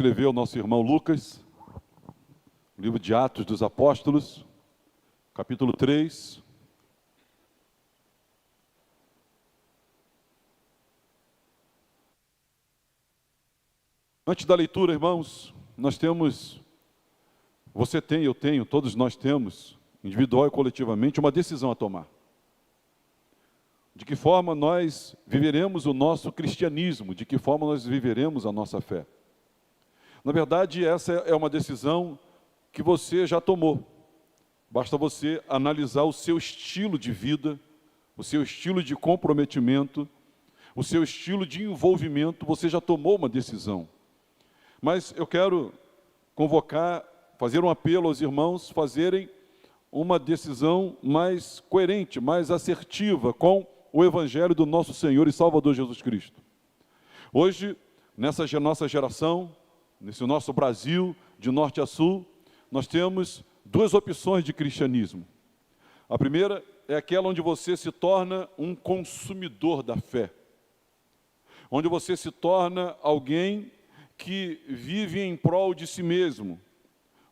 escreveu o nosso irmão Lucas, o livro de Atos dos Apóstolos, capítulo 3. Antes da leitura, irmãos, nós temos, você tem, eu tenho, todos nós temos, individual e coletivamente, uma decisão a tomar. De que forma nós viveremos o nosso cristianismo, de que forma nós viveremos a nossa fé. Na verdade, essa é uma decisão que você já tomou. Basta você analisar o seu estilo de vida, o seu estilo de comprometimento, o seu estilo de envolvimento, você já tomou uma decisão. Mas eu quero convocar, fazer um apelo aos irmãos, fazerem uma decisão mais coerente, mais assertiva com o Evangelho do nosso Senhor e Salvador Jesus Cristo. Hoje, nessa nossa geração, nesse nosso Brasil, de norte a sul, nós temos duas opções de cristianismo. A primeira é aquela onde você se torna um consumidor da fé, onde você se torna alguém que vive em prol de si mesmo,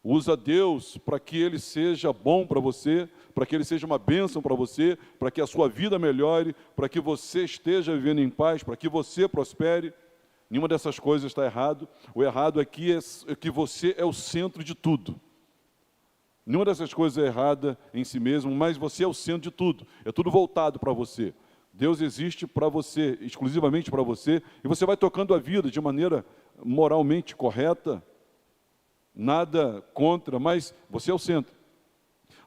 usa Deus para que Ele seja bom para você, para que Ele seja uma bênção para você, para que a sua vida melhore, para que você esteja vivendo em paz, para que você prospere. Nenhuma dessas coisas está errado. O errado aqui é que você é o centro de tudo. Nenhuma dessas coisas é errada em si mesmo, mas você é o centro de tudo. É tudo voltado para você. Deus existe para você, exclusivamente para você, e você vai tocando a vida de maneira moralmente correta, nada contra, mas você é o centro.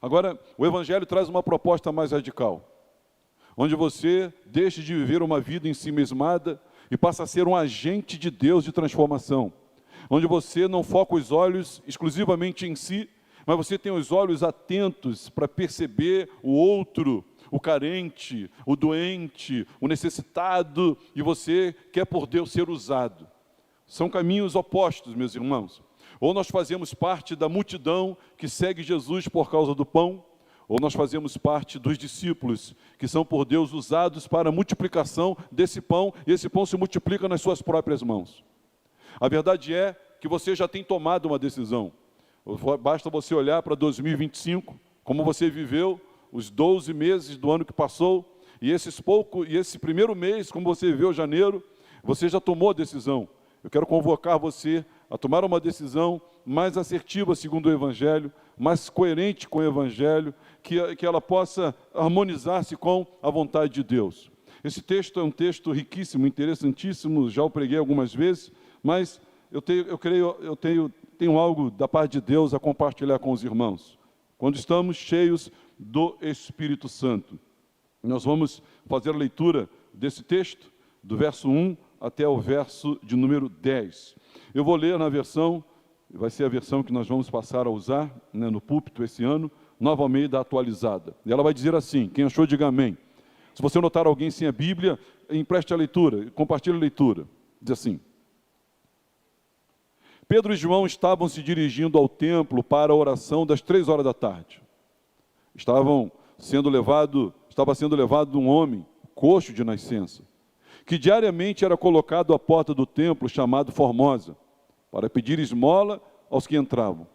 Agora, o Evangelho traz uma proposta mais radical, onde você deixa de viver uma vida em si mesmada e passa a ser um agente de Deus de transformação, onde você não foca os olhos exclusivamente em si, mas você tem os olhos atentos para perceber o outro, o carente, o doente, o necessitado, e você quer por Deus ser usado. São caminhos opostos, meus irmãos. Ou nós fazemos parte da multidão que segue Jesus por causa do pão, ou nós fazemos parte dos discípulos que são por Deus usados para a multiplicação desse pão, e esse pão se multiplica nas suas próprias mãos. A verdade é que você já tem tomado uma decisão. Basta você olhar para 2025, como você viveu os 12 meses do ano que passou, e esse primeiro mês, como você viveu janeiro, você já tomou a decisão. Eu quero convocar você a tomar uma decisão mais assertiva segundo o Evangelho, mais coerente com o Evangelho, que ela possa harmonizar-se com a vontade de Deus. Esse texto é um texto riquíssimo, interessantíssimo, já o preguei algumas vezes, mas eu tenho algo da parte de Deus a compartilhar com os irmãos. Quando estamos cheios do Espírito Santo, nós vamos fazer a leitura desse texto, do verso 1 até o verso de número 10. Eu vou ler na versão, vai ser a versão que nós vamos passar a usar, né, no púlpito esse ano, Nova Almeida atualizada. E ela vai dizer assim, quem achou, diga amém. Se você notar alguém sem a Bíblia, empreste a leitura, compartilhe a leitura. Diz assim: Pedro e João estavam se dirigindo ao templo para a oração das 3 horas da tarde. Estava sendo levado um homem, coxo de nascença, que diariamente era colocado à porta do templo chamado Formosa, para pedir esmola aos que entravam.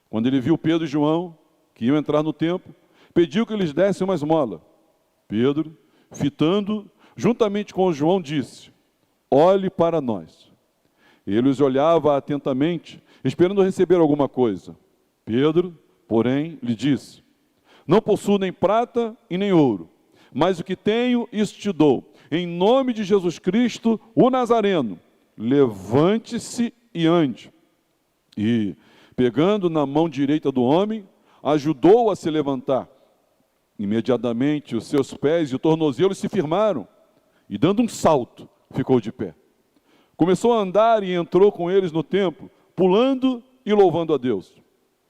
Quando ele viu Pedro e João, que iam entrar no templo, pediu que lhes dessem uma esmola. Pedro, fitando, juntamente com João, disse: olhe para nós. Ele os olhava atentamente, esperando receber alguma coisa. Pedro, porém, lhe disse: não possuo nem prata e nem ouro, mas o que tenho, isso te dou. Em nome de Jesus Cristo, o Nazareno, levante-se e ande. E, pegando na mão direita do homem, ajudou-o a se levantar. Imediatamente, os seus pés e o tornozelo se firmaram, e dando um salto, ficou de pé. Começou a andar e entrou com eles no templo, pulando e louvando a Deus.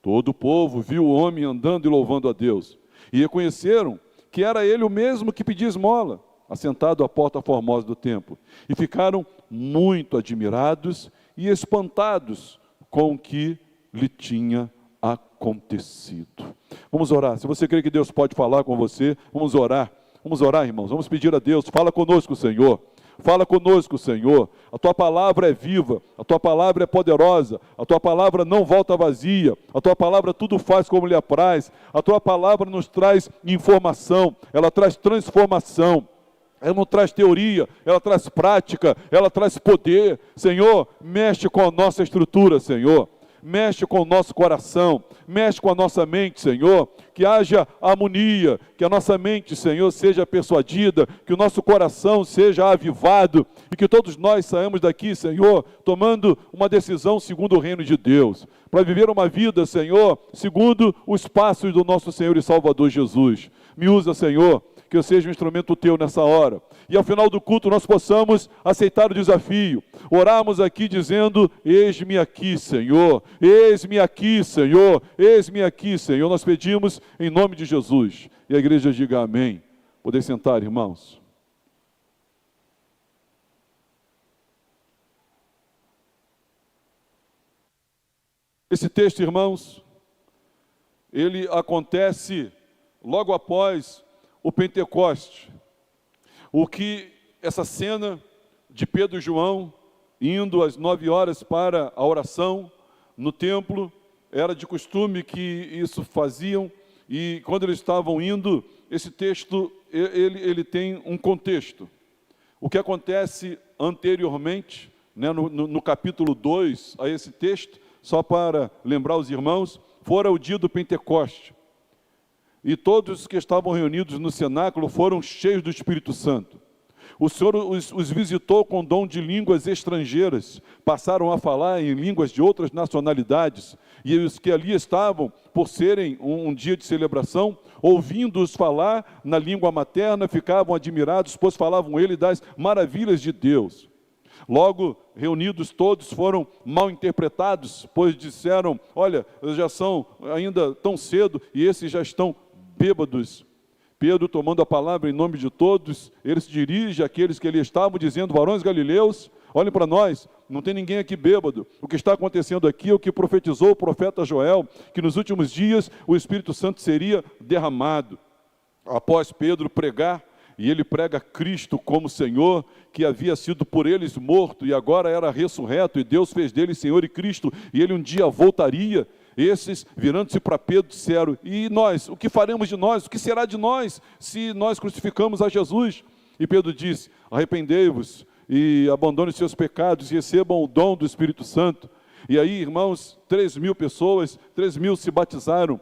Todo o povo viu o homem andando e louvando a Deus, e reconheceram que era ele o mesmo que pedia esmola, assentado à porta formosa do templo, e ficaram muito admirados e espantados com o que lhe tinha acontecido. Vamos orar. Se você crê que Deus pode falar com você, vamos orar. Vamos orar, irmãos. Vamos pedir a Deus: fala conosco, Senhor. Fala conosco, Senhor. A Tua palavra é viva, a Tua palavra é poderosa, a Tua palavra não volta vazia, a Tua palavra tudo faz como lhe apraz, a Tua palavra nos traz informação, ela traz transformação. Ela não traz teoria, ela traz prática, ela traz poder. Senhor, mexe com a nossa estrutura, Senhor. Mexe com o nosso coração, mexe com a nossa mente, Senhor. Que haja harmonia, que a nossa mente, Senhor, seja persuadida, que o nosso coração seja avivado e que todos nós saímos daqui, Senhor, tomando uma decisão segundo o reino de Deus. Para viver uma vida, Senhor, segundo os passos do nosso Senhor e Salvador Jesus. Me usa, Senhor, que eu seja um instrumento Teu nessa hora. E ao final do culto nós possamos aceitar o desafio. Orarmos aqui dizendo, eis-me aqui, Senhor. Eis-me aqui, Senhor. Eis-me aqui, Senhor. Nós pedimos em nome de Jesus. E a igreja diga amém. Poder sentar, irmãos. Esse texto, irmãos, ele acontece logo após o Pentecoste. O que essa cena de Pedro e João indo às 9 horas para a oração no templo, era de costume que isso faziam, e quando eles estavam indo, esse texto, ele tem um contexto. O que acontece anteriormente, né, no capítulo 2 a esse texto, só para lembrar os irmãos, fora o dia do Pentecoste. E todos que estavam reunidos no cenáculo foram cheios do Espírito Santo. O Senhor os visitou com dom de línguas estrangeiras, passaram a falar em línguas de outras nacionalidades, e os que ali estavam, por serem um dia de celebração, ouvindo-os falar na língua materna, ficavam admirados, pois falavam ele das maravilhas de Deus. Logo, reunidos todos foram mal interpretados, pois disseram, olha, já são ainda tão cedo, e esses já estão bêbados. Pedro, tomando a palavra em nome de todos, ele se dirige àqueles que ali estavam, dizendo, varões galileus, olhem para nós, não tem ninguém aqui bêbado. O que está acontecendo aqui é o que profetizou o profeta Joel, que nos últimos dias o Espírito Santo seria derramado. Após Pedro pregar, e ele prega Cristo como Senhor, que havia sido por eles morto e agora era ressurreto, e Deus fez dele Senhor e Cristo, e ele um dia voltaria. Esses, virando-se para Pedro, disseram, e nós, o que faremos de nós? O que será de nós, se nós crucificamos a Jesus? E Pedro disse, arrependei-vos, e abandonem seus pecados, e recebam o dom do Espírito Santo. E aí, irmãos, 3.000 pessoas, 3.000 se batizaram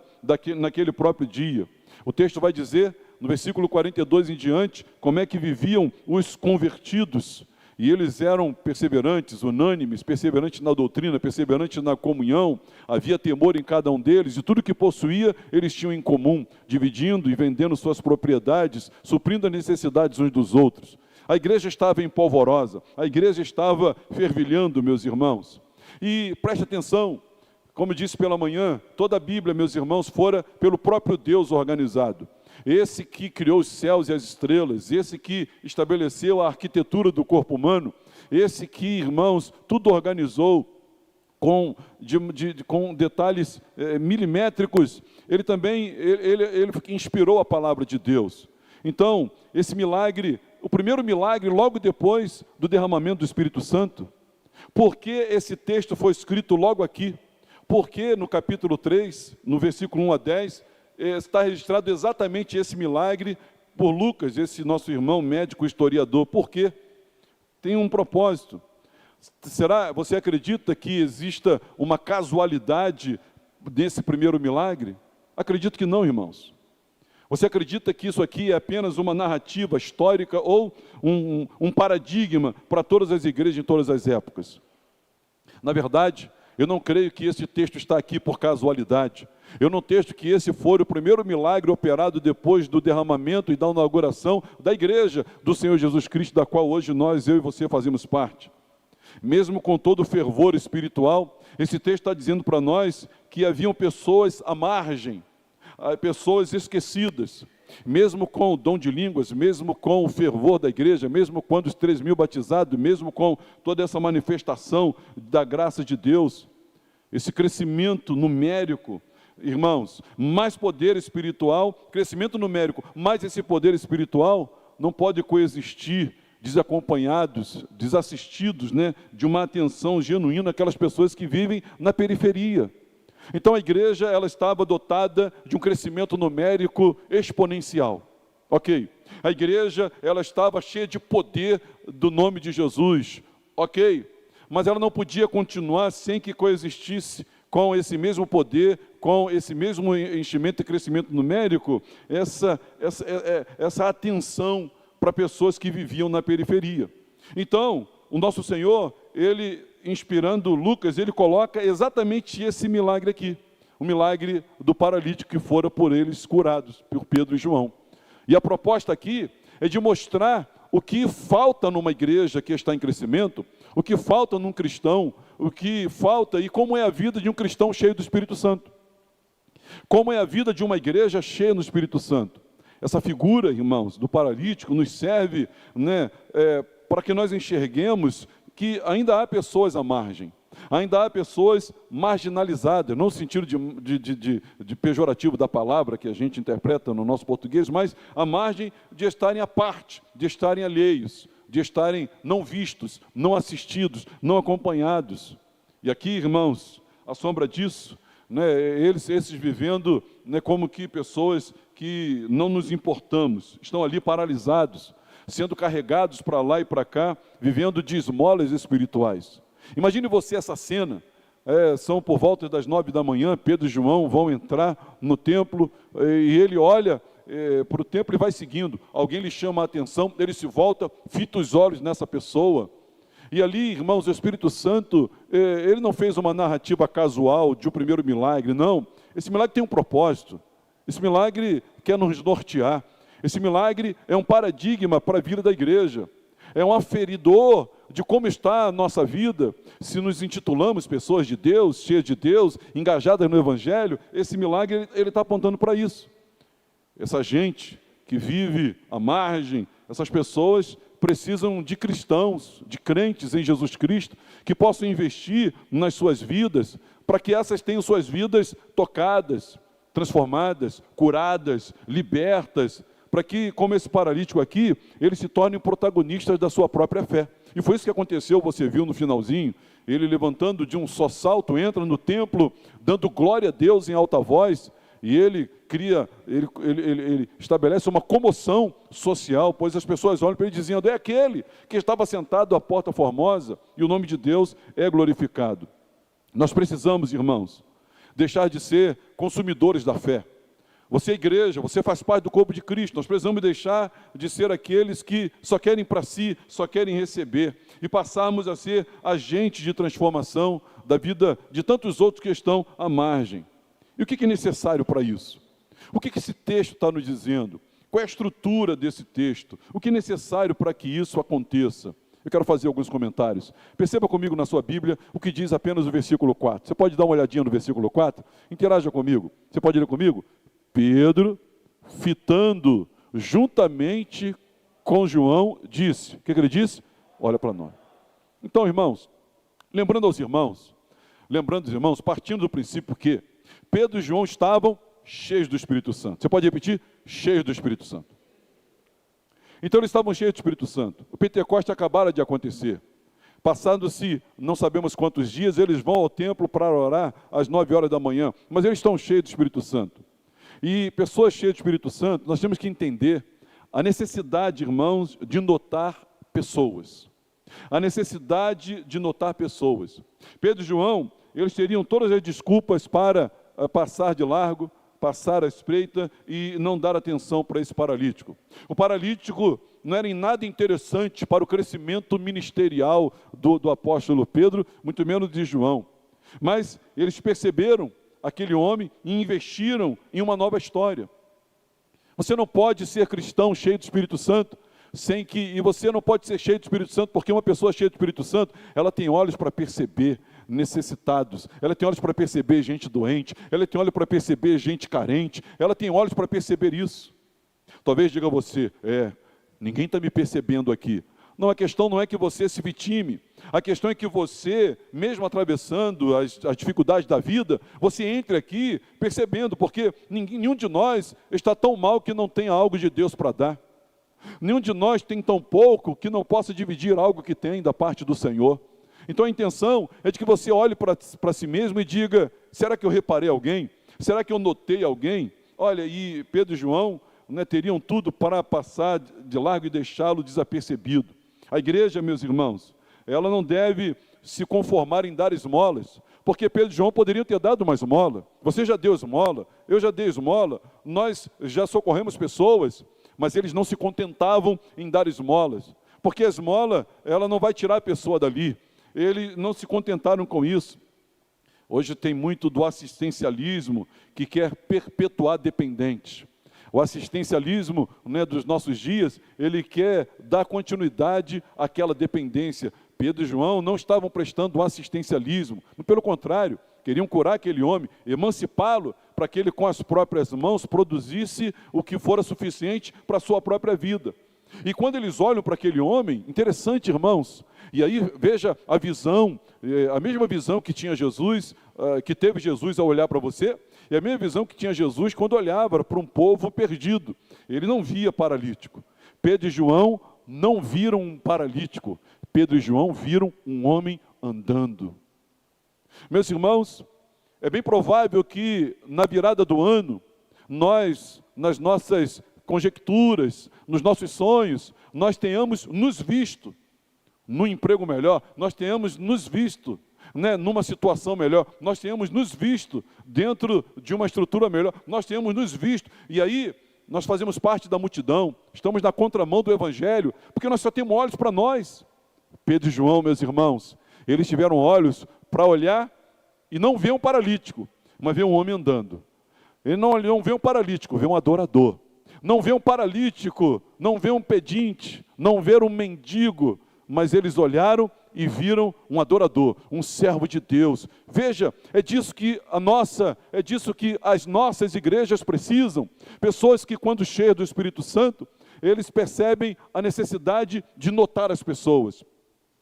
naquele próprio dia. O texto vai dizer, no versículo 42 em diante, como é que viviam os convertidos. E eles eram perseverantes, unânimes, perseverantes na doutrina, perseverantes na comunhão. Havia temor em cada um deles, e tudo que possuía, eles tinham em comum, dividindo e vendendo suas propriedades, suprindo as necessidades uns dos outros. A igreja estava empolvorosa, a igreja estava fervilhando, meus irmãos. E preste atenção, como disse pela manhã, toda a Bíblia, meus irmãos, fora pelo próprio Deus organizado. Esse que criou os céus e as estrelas, esse que estabeleceu a arquitetura do corpo humano, esse que, irmãos, tudo organizou com detalhes milimétricos, ele também ele inspirou a palavra de Deus. Então, esse milagre, o primeiro milagre logo depois do derramamento do Espírito Santo. Por que esse texto foi escrito logo aqui? Porque no capítulo 3, no versículo 1 a 10, está registrado exatamente esse milagre por Lucas, esse nosso irmão médico historiador. Por quê? Tem um propósito. Você acredita que exista uma casualidade nesse primeiro milagre? Acredito que não, irmãos. Você acredita que isso aqui é apenas uma narrativa histórica ou um paradigma para todas as igrejas em todas as épocas? Na verdade, eu não creio que esse texto está aqui por casualidade. Eu não texto que esse for o primeiro milagre operado depois do derramamento e da inauguração da igreja do Senhor Jesus Cristo, da qual hoje eu e você fazemos parte. Mesmo com todo o fervor espiritual, esse texto está dizendo para nós que haviam pessoas à margem, pessoas esquecidas. Mesmo com o dom de línguas, mesmo com o fervor da igreja, mesmo quando os 3.000 batizados, mesmo com toda essa manifestação da graça de Deus, esse crescimento numérico, irmãos, mais poder espiritual, crescimento numérico, mais esse poder espiritual, não pode coexistir desacompanhados, desassistidos, né, de uma atenção genuína àquelas pessoas que vivem na periferia. Então a igreja, ela estava dotada de um crescimento numérico exponencial. Ok. A igreja, ela estava cheia de poder do nome de Jesus. Ok. Mas ela não podia continuar sem que coexistisse com esse mesmo poder, com esse mesmo enchimento e crescimento numérico, essa atenção para pessoas que viviam na periferia. Então, o nosso Senhor, ele, inspirando Lucas, ele coloca exatamente esse milagre aqui, o milagre do paralítico que fora por eles curados, por Pedro e João. E a proposta aqui é de mostrar o que falta numa igreja que está em crescimento, o que falta num cristão, o que falta e como é a vida de um cristão cheio do Espírito Santo. Como é a vida de uma igreja cheia no Espírito Santo. Essa figura, irmãos, do paralítico nos serve, né, para que nós enxerguemos que ainda há pessoas à margem. Ainda há pessoas marginalizadas, não no sentido de pejorativo da palavra que a gente interpreta no nosso português, mas à margem de estarem à parte, de estarem alheios, de estarem não vistos, não assistidos, não acompanhados. E aqui, irmãos, à sombra disso, né, esses vivendo, né, como que pessoas que não nos importamos, estão ali paralisados, sendo carregados para lá e para cá, vivendo de esmolas espirituais. Imagine você essa cena, são por volta das 9 da manhã, Pedro e João vão entrar no templo, e ele olha para o templo e vai seguindo. Alguém lhe chama a atenção, ele se volta, fita os olhos nessa pessoa. E ali, irmãos, o Espírito Santo, ele não fez uma narrativa casual de um primeiro milagre, não. Esse milagre tem um propósito. Esse milagre quer nos nortear. Esse milagre é um paradigma para a vida da igreja. É um aferidor de como está a nossa vida. Se nos intitulamos pessoas de Deus, cheias de Deus, engajadas no Evangelho, esse milagre ele está apontando para isso. Essa gente que vive à margem, essas pessoas precisam de cristãos, de crentes em Jesus Cristo, que possam investir nas suas vidas, para que essas tenham suas vidas tocadas, transformadas, curadas, libertas, para que, como esse paralítico aqui, eles se tornem protagonistas da sua própria fé. E foi isso que aconteceu, você viu no finalzinho, ele levantando de um só salto, entra no templo, dando glória a Deus em alta voz, e ele estabelece uma comoção social, pois as pessoas olham para ele dizendo, é aquele que estava sentado à porta formosa, e o nome de Deus é glorificado. Nós precisamos, irmãos, deixar de ser consumidores da fé. Você é igreja, você faz parte do corpo de Cristo. Nós precisamos deixar de ser aqueles que só querem para si, só querem receber. E passarmos a ser agentes de transformação da vida de tantos outros que estão à margem. E o que é necessário para isso? O que esse texto está nos dizendo? Qual é a estrutura desse texto? O que é necessário para que isso aconteça? Eu quero fazer alguns comentários. Perceba comigo na sua Bíblia o que diz apenas o versículo 4. Você pode dar uma olhadinha no versículo 4? Interaja comigo. Você pode ler comigo? Pedro, fitando juntamente com João, disse. O que ele disse? Olha para nós. Então, irmãos, lembrando dos irmãos, partindo do princípio que Pedro e João estavam cheios do Espírito Santo. Você pode repetir? Cheios do Espírito Santo. Então, eles estavam cheios do Espírito Santo. O Pentecoste acabara de acontecer. Passando-se, não sabemos quantos dias, eles vão ao templo para orar às 9 horas da manhã. Mas eles estão cheios do Espírito Santo. E pessoas cheias do Espírito Santo, nós temos que entender a necessidade, irmãos, de notar pessoas. A necessidade de notar pessoas. Pedro e João, eles teriam todas as desculpas para passar de largo, passar à espreita e não dar atenção para esse paralítico. O paralítico não era em nada interessante para o crescimento ministerial do apóstolo Pedro, muito menos de João. Mas eles perceberam aquele homem e investiram em uma nova história. Você não pode ser cristão cheio do Espírito Santo, e você não pode ser cheio do Espírito Santo, porque uma pessoa cheia do Espírito Santo, ela tem olhos para perceber necessitados, ela tem olhos para perceber gente doente, ela tem olhos para perceber gente carente, ela tem olhos para perceber isso. Talvez diga você, ninguém está me percebendo aqui. Não, a questão não é que você se vitime, a questão é que você, mesmo atravessando as dificuldades da vida, você entre aqui percebendo, porque nenhum de nós está tão mal que não tenha algo de Deus para dar. Nenhum de nós tem tão pouco que não possa dividir algo que tem da parte do Senhor. Então a intenção é de que você olhe para si mesmo e diga, será que eu reparei alguém? Será que eu notei alguém? Olha, e Pedro e João, né, teriam tudo para passar de largo e deixá-lo desapercebido. A igreja, meus irmãos, ela não deve se conformar em dar esmolas, porque Pedro e João poderiam ter dado uma esmola. Você já deu esmola, eu já dei esmola, nós já socorremos pessoas, mas eles não se contentavam em dar esmolas, porque a esmola, ela não vai tirar a pessoa dali. Eles não se contentaram com isso. Hoje tem muito do assistencialismo que quer perpetuar dependentes. O assistencialismo, né, dos nossos dias, ele quer dar continuidade àquela dependência. Pedro e João não estavam prestando assistencialismo, pelo contrário, queriam curar aquele homem, emancipá-lo para que ele com as próprias mãos produzisse o que fora suficiente para a sua própria vida. E quando eles olham para aquele homem, interessante, irmãos, e aí veja a visão, a mesma visão que tinha Jesus, que teve Jesus ao olhar para você, e a mesma visão que tinha Jesus quando olhava para um povo perdido. Ele não via paralítico. Pedro e João não viram um paralítico. Pedro e João viram um homem andando. Meus irmãos, é bem provável que na virada do ano, nós, nas nossas conjecturas, nos nossos sonhos, nós tenhamos nos visto num emprego melhor, nós tenhamos nos visto, né, numa situação melhor, nós tenhamos nos visto dentro de uma estrutura melhor, nós tenhamos nos visto, e aí nós fazemos parte da multidão, estamos na contramão do Evangelho, porque nós só temos olhos para nós. Pedro e João, meus irmãos, eles tiveram olhos para olhar e não ver um paralítico, mas ver um homem andando. Ele não vê um paralítico, vê um adorador. Não vê um paralítico, não vê um pedinte, não vê um mendigo, mas eles olharam e viram um adorador, um servo de Deus. Veja, é disso que as nossas igrejas precisam. Pessoas que, quando cheias do Espírito Santo, eles percebem a necessidade de notar as pessoas,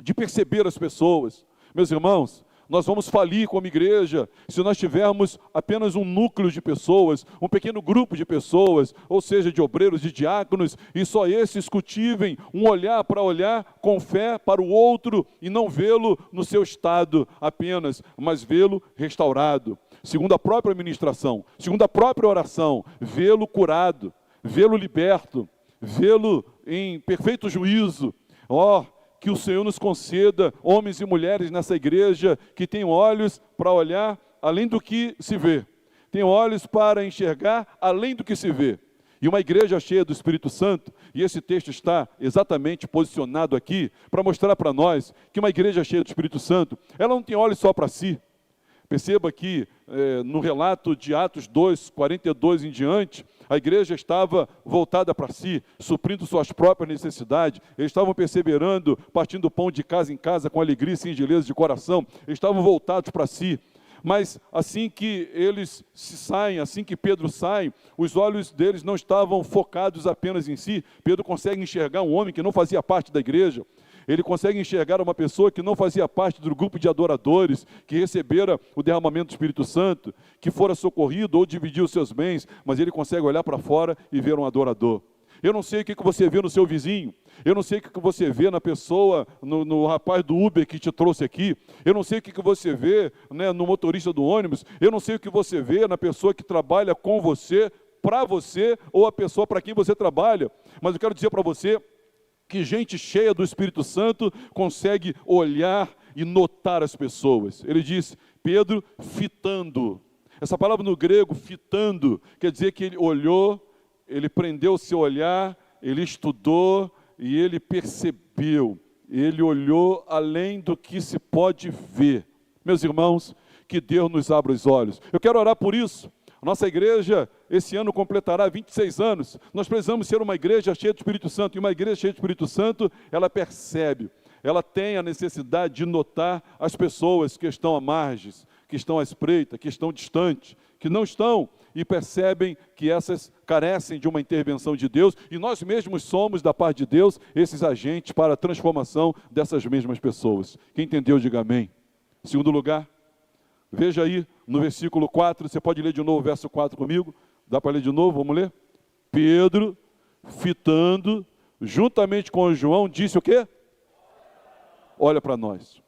de perceber as pessoas. Meus irmãos, nós vamos falir como igreja se nós tivermos apenas um núcleo de pessoas, um pequeno grupo de pessoas, ou seja, de obreiros e diáconos, e só esses cultivem um olhar para olhar com fé para o outro e não vê-lo no seu estado apenas, mas vê-lo restaurado. Segundo a própria ministração, segundo a própria oração, vê-lo curado, vê-lo liberto, vê-lo em perfeito juízo. Que o Senhor nos conceda, homens e mulheres nessa igreja, que tenham olhos para olhar além do que se vê. Tenham olhos para enxergar além do que se vê. E uma igreja cheia do Espírito Santo, e esse texto está exatamente posicionado aqui, para mostrar para nós que uma igreja cheia do Espírito Santo, ela não tem olhos só para si. Perceba que no relato de Atos 2, 42 em diante, a igreja estava voltada para si, suprindo suas próprias necessidades. Eles estavam perseverando, partindo o pão de casa em casa com alegria e singeleza de coração. Eles estavam voltados para si. Mas assim que eles se saem, assim que Pedro sai, os olhos deles não estavam focados apenas em si. Pedro consegue enxergar um homem que não fazia parte da igreja. Ele consegue enxergar uma pessoa que não fazia parte do grupo de adoradores, que recebera o derramamento do Espírito Santo, que fora socorrido ou dividiu os seus bens, mas ele consegue olhar para fora e ver um adorador. Eu não sei o que você vê no seu vizinho, eu não sei o que você vê na pessoa, no rapaz do Uber que te trouxe aqui, eu não sei o que você vê, né, no motorista do ônibus, eu não sei o que você vê na pessoa que trabalha com você, para você, ou a pessoa para quem você trabalha, mas eu quero dizer para você, que gente cheia do Espírito Santo consegue olhar e notar as pessoas. Ele diz, Pedro fitando. Essa palavra no grego, fitando, quer dizer que ele olhou, ele prendeu o seu olhar, ele estudou e ele percebeu. Ele olhou além do que se pode ver. Meus irmãos, que Deus nos abra os olhos. Eu quero orar por isso. A nossa igreja, esse ano, completará 26 anos. Nós precisamos ser uma igreja cheia do Espírito Santo. E uma igreja cheia do Espírito Santo, ela percebe. Ela tem a necessidade de notar as pessoas que estão à margens, que estão à espreita, que estão distantes, que não estão e percebem que essas carecem de uma intervenção de Deus. E nós mesmos somos, da parte de Deus, esses agentes para a transformação dessas mesmas pessoas. Quem entendeu, diga amém. Em segundo lugar, veja aí no versículo 4, você pode ler de novo o verso 4 comigo? Dá para ler de novo? Vamos ler? Pedro, fitando, juntamente com João, disse o quê? Olha para nós.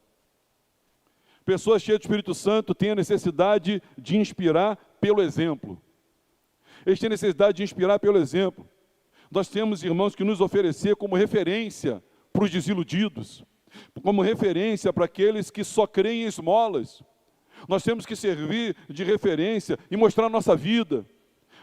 Pessoas cheias do Espírito Santo têm a necessidade de inspirar pelo exemplo. Eles têm necessidade de inspirar pelo exemplo. Nós temos, irmãos, que nos oferecer como referência para os desiludidos, como referência para aqueles que só creem em esmolas. Nós temos que servir de referência e mostrar a nossa vida,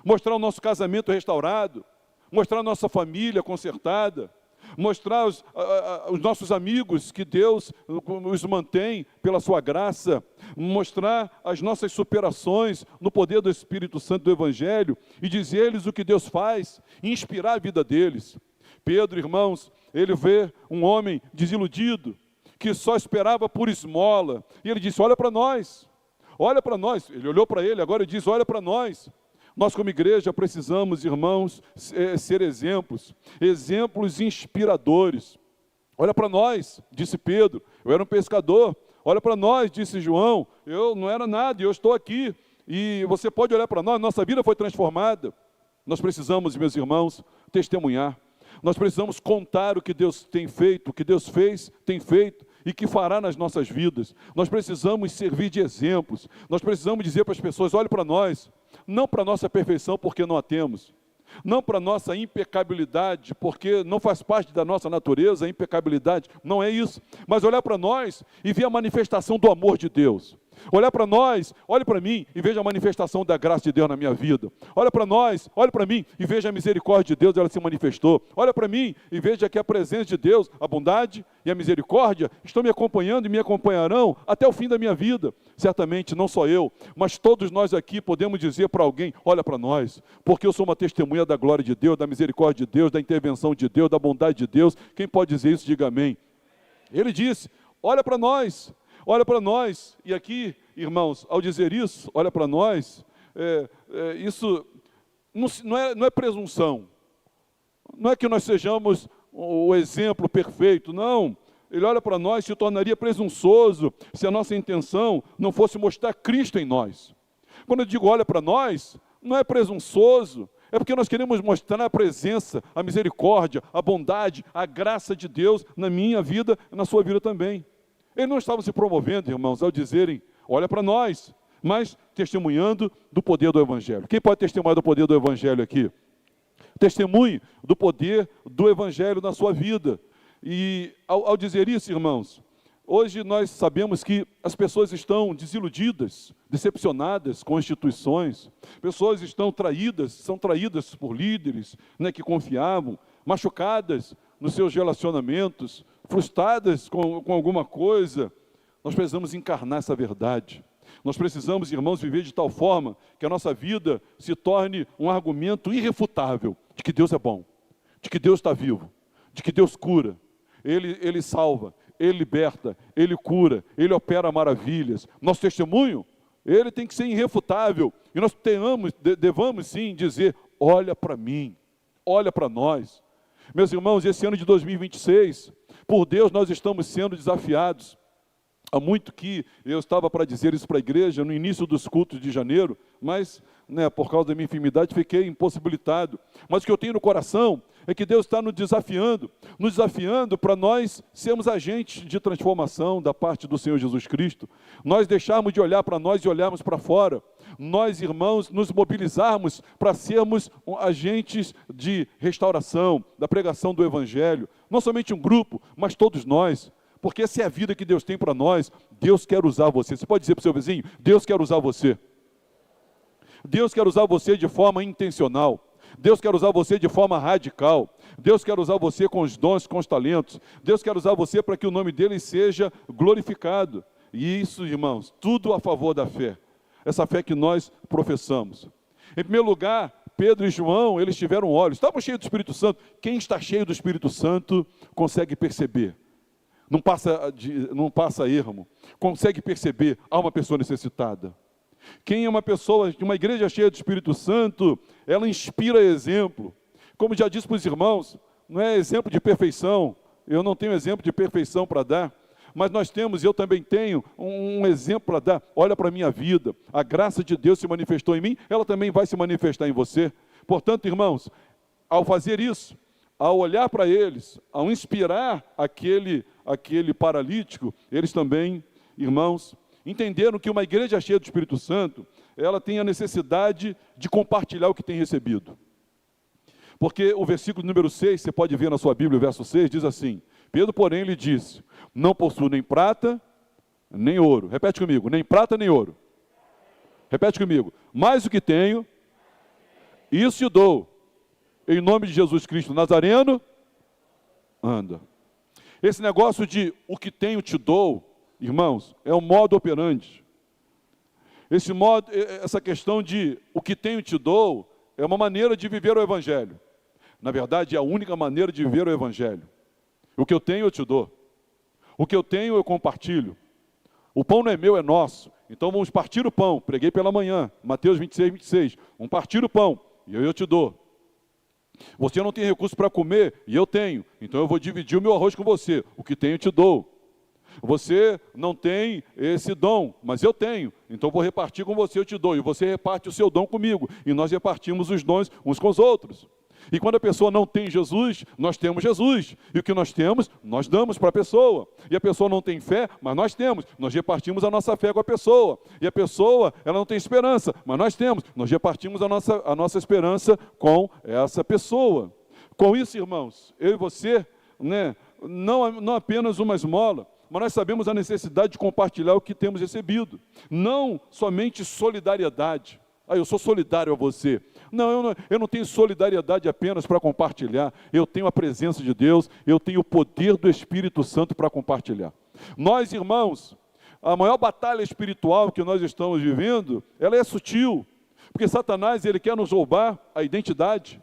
mostrar o nosso casamento restaurado, mostrar a nossa família consertada, mostrar os nossos amigos que Deus os mantém pela sua graça, mostrar as nossas superações no poder do Espírito Santo do Evangelho e dizer-lhes o que Deus faz, e inspirar a vida deles. Pedro, irmãos, ele vê um homem desiludido, que só esperava por esmola, e ele disse, olha para nós, ele olhou para ele, agora ele diz, olha para nós. Nós como igreja precisamos, irmãos, ser exemplos inspiradores. Olha para nós, disse Pedro, eu era um pescador. Olha para nós, disse João, eu não era nada e eu estou aqui. E você pode olhar para nós, nossa vida foi transformada. Nós precisamos, meus irmãos, testemunhar. Nós precisamos contar o que Deus tem feito, o que Deus fez, tem feito e que fará nas nossas vidas. Nós precisamos servir de exemplos. Nós precisamos dizer para as pessoas, olhe para nós, não para a nossa perfeição, porque não a temos. Não para a nossa impecabilidade, porque não faz parte da nossa natureza a impecabilidade, não é isso. Mas olhar para nós e ver a manifestação do amor de Deus. Olhar para nós, olhe para mim e veja a manifestação da graça de Deus na minha vida. Olha para nós, olhe para mim e veja a misericórdia de Deus, ela se manifestou. Olha para mim e veja que a presença de Deus, a bondade e a misericórdia estão me acompanhando e me acompanharão até o fim da minha vida. Certamente não só eu, mas todos nós aqui podemos dizer para alguém, olha para nós, porque eu sou uma testemunha da glória de Deus, da misericórdia de Deus, da intervenção de Deus, da bondade de Deus. Quem pode dizer isso, diga amém. Ele disse, olha para nós. Olha para nós, e aqui, irmãos, ao dizer isso, olha para nós, isso não é presunção, não é que nós sejamos o exemplo perfeito, não. Ele olha para nós, se tornaria presunçoso se a nossa intenção não fosse mostrar Cristo em nós. Quando eu digo olha para nós, não é presunçoso, é porque nós queremos mostrar a presença, a misericórdia, a bondade, a graça de Deus na minha vida e na sua vida também. Eles não estavam se promovendo, irmãos, ao dizerem, olha para nós, mas testemunhando do poder do Evangelho. Quem pode testemunhar do poder do Evangelho aqui? Testemunhe do poder do Evangelho na sua vida. E ao dizer isso, irmãos, hoje nós sabemos que as pessoas estão desiludidas, decepcionadas com instituições. Pessoas estão são traídas por líderes, né, que confiavam, machucadas nos seus relacionamentos, frustradas com alguma coisa. Nós precisamos encarnar essa verdade. Nós precisamos, irmãos, viver de tal forma que a nossa vida se torne um argumento irrefutável de que Deus é bom, de que Deus está vivo, de que Deus cura, Ele salva, Ele liberta, Ele cura, Ele opera maravilhas. Nosso testemunho, ele tem que ser irrefutável. E nós devamos sim dizer, olha para mim, olha para nós. Meus irmãos, esse ano de 2026, por Deus nós estamos sendo desafiados. Há muito que eu estava para dizer isso para a igreja no início dos cultos de janeiro, mas por causa da minha enfermidade fiquei impossibilitado. Mas o que eu tenho no coração é que Deus está nos desafiando para nós sermos agentes de transformação da parte do Senhor Jesus Cristo. Nós deixarmos de olhar para nós e olharmos para fora. Nós, irmãos, nos mobilizarmos para sermos agentes de restauração, da pregação do Evangelho. Não somente um grupo, mas todos nós. Porque essa é a vida que Deus tem para nós. Deus quer usar você. Você pode dizer para o seu vizinho, Deus quer usar você. Deus quer usar você de forma intencional. Deus quer usar você de forma radical. Deus quer usar você com os dons, com os talentos. Deus quer usar você para que o nome dele seja glorificado. E isso, irmãos, tudo a favor da fé. Essa fé que nós professamos. Em primeiro lugar, Pedro e João, eles tiveram olhos. Estavam cheios do Espírito Santo. Quem está cheio do Espírito Santo consegue perceber. Não passa ermo. Consegue perceber, há uma pessoa necessitada. Quem é uma pessoa, uma igreja cheia do Espírito Santo, ela inspira exemplo. Como já disse para os irmãos, não é exemplo de perfeição. Eu não tenho exemplo de perfeição para dar. Mas nós temos, eu também tenho, um exemplo para dar. Olha para a minha vida. A graça de Deus se manifestou em mim, ela também vai se manifestar em você. Portanto, irmãos, ao fazer isso, ao olhar para eles, ao inspirar aquele paralítico, eles também, irmãos, entenderam que uma igreja cheia do Espírito Santo, ela tem a necessidade de compartilhar o que tem recebido. Porque o versículo número 6, você pode ver na sua Bíblia, o verso 6, diz assim: Pedro, porém, lhe disse: não possuo nem prata, nem ouro. Repete comigo: nem prata, nem ouro. Repete comigo: mas o que tenho, isso te dou. Em nome de Jesus Cristo Nazareno, anda. Esse negócio de o que tenho te dou, irmãos, é um modo operandi. Essa questão de o que tenho te dou, é uma maneira de viver o Evangelho. Na verdade, é a única maneira de viver o Evangelho. O que eu tenho, eu te dou. O que eu tenho, eu compartilho. O pão não é meu, é nosso. Então vamos partir o pão. Preguei pela manhã, Mateus 26, 26. Vamos partir o pão, e eu te dou. Você não tem recurso para comer, e eu tenho. Então eu vou dividir o meu arroz com você. O que tenho, eu te dou. Você não tem esse dom, mas eu tenho. Então eu vou repartir com você, eu te dou. E você reparte o seu dom comigo. E nós repartimos os dons uns com os outros. E quando a pessoa não tem Jesus, nós temos Jesus. E o que nós temos, nós damos para a pessoa. E a pessoa não tem fé, mas nós temos. Nós repartimos a nossa fé com a pessoa. E a pessoa, ela não tem esperança, mas nós temos. Nós repartimos a nossa esperança com essa pessoa. Com isso, irmãos, eu e você, né, não apenas uma esmola, mas nós sabemos a necessidade de compartilhar o que temos recebido. Não somente solidariedade. Eu sou solidário a você. Não, eu não tenho solidariedade apenas para compartilhar. Eu tenho a presença de Deus, eu tenho o poder do Espírito Santo para compartilhar. Nós, irmãos, a maior batalha espiritual que nós estamos vivendo, ela é sutil. Porque Satanás, ele quer nos roubar a identidade.